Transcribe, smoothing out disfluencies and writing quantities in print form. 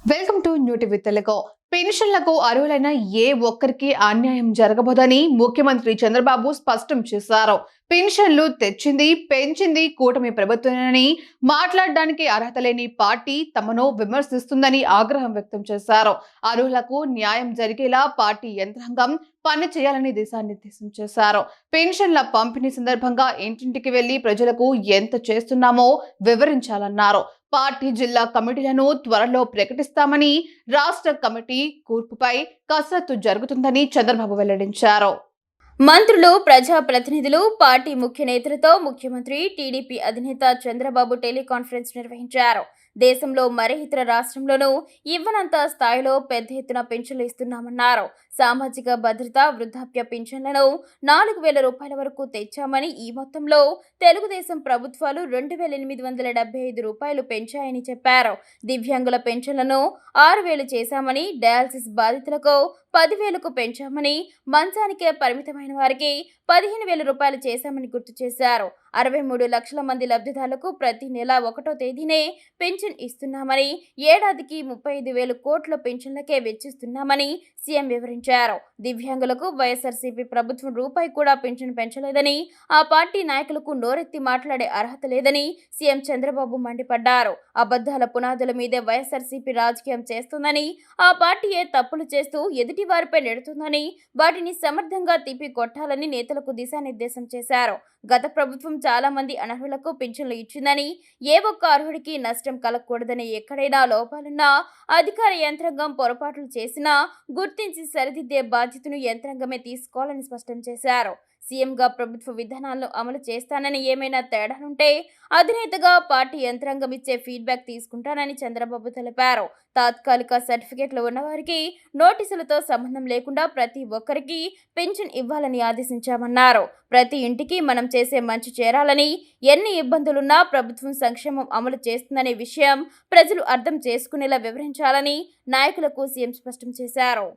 Welcome to new TV Telugu. పెన్షన్లకు అర్హులైన ఏ ఒక్కరికి అన్యాయం జరగబోదని ముఖ్యమంత్రి చంద్రబాబు స్పష్టం చేశారు. పెన్షన్లు తెచ్చింది, పెంచింది కూటమి ప్రభుత్వమేనని, మాట్లాడడానికి అర్హత లేని పార్టీ తమను విమర్శిస్తుందని ఆగ్రహం వ్యక్తం చేశారు. అర్హులకు న్యాయం జరిగేలా పార్టీ యంత్రాంగం పని చేయాలని దిశానిర్దేశం చేశారు. పెన్షన్ల పంపిణీ సందర్భంగా ఇంటింటికి వెళ్లి ప్రజలకు ఎంత చేస్తున్నామో వివరించాలన్నారు. పార్టీ జిల్లా కమిటీలను త్వరలో ప్రకటిస్తామని, రాష్ట్ర కమిటీ కూర్పుపై కసరత్తు జరుగుతుందని చంద్రబాబు వెల్లడించారు. మంత్రులు, ప్రజాప్రతినిధులు, పార్టీ ముఖ్య నేతలతో ముఖ్యమంత్రి, టీడీపీ అధినేత చంద్రబాబు టెలికాన్ఫరెన్స్ నిర్వహించారు. దేశంలో మరే ఇతర రాష్ట్రంలోనూ ఇవ్వనంత స్థాయిలో పెద్ద ఎత్తున పెన్షన్లు ఇస్తున్నామన్నారు. సామాజిక భద్రత, వృద్ధాప్య పింఛన్లను 4,000 రూపాయల వరకు తెచ్చామని, ఈ మొత్తంలో తెలుగుదేశం ప్రభుత్వాలు 2,875 రూపాయలు పెంచాయని చెప్పారు. దివ్యాంగుల పెన్షన్లను 6,000 చేశామని, డయాలసిస్ బాధితులకు 10,000కు పెంచామని, మంచానికే పరిమితమైన వారికి 15,000 రూపాయలు చేశామని గుర్తు చేశారు. 63 లక్షల మంది లబ్ధిదారులకు ప్రతి నెల 1వ తేదీనే పెన్షన్ ఇస్తున్నామని, ఏడాదికి 35,000 కోట్ల పెన్షన్లకే వెచ్చిస్తున్నామని సీఎం వివరించారు. దివ్యాంగులకు వైఎస్ఆర్సీపీ ప్రభుత్వం రూపాయి కూడా పెన్షన్ పెంచలేదని, ఆ పార్టీ నాయకులకు నోరెత్తి మాట్లాడే అర్హత లేదని సీఎం చంద్రబాబు మండిపడ్డారు. అబద్ధాల పునాదుల మీదే వైఎస్ఆర్సీపీ రాజకీయం చేస్తుందని, ఆ పార్టీయే తప్పులు చేస్తూ ఎదుటి వారిపై నెడుతుందని, వాటిని సమర్థంగా తిప్పి కొట్టాలని నేతలకు దిశానిర్దేశం చేశారు. గత ప్రభుత్వం చాలా మంది అనర్హులకు పింఛన్లు ఇచ్చిందని, ఏ ఒక్క అర్హుడికి నష్టం కలగకూడదని, ఎక్కడైనా లోపాలున్నా అధికార యంత్రాంగం పొరపాట్లు చేసినా గుర్తించి సరిదిద్దే బాధ్యతను యంత్రాంగమే తీసుకోవాలని స్పష్టం చేశారు. సీఎంగా ప్రభుత్వ విధానాలను అమలు చేస్తానని, ఏమైనా తేడాలుంటే అధినేతగా పార్టీ యంత్రాంగం ఇచ్చే ఫీడ్బ్యాక్ తీసుకుంటానని చంద్రబాబు తెలిపారు. తాత్కాలిక సర్టిఫికెట్లు ఉన్నవారికి నోటీసులతో సంబంధం లేకుండా ప్రతి ఒక్కరికి పెన్షన్ ఇవ్వాలని ఆదేశించామన్నారు. ప్రతి ఇంటికి మనం చేసే మంచి చేరాలని, ఎన్ని ఇబ్బందులున్నా ప్రభుత్వం సంక్షేమం అమలు చేస్తుందనే విషయం ప్రజలు అర్థం చేసుకునేలా వివరించాలని నాయకులకు సీఎం స్పష్టం చేశారు.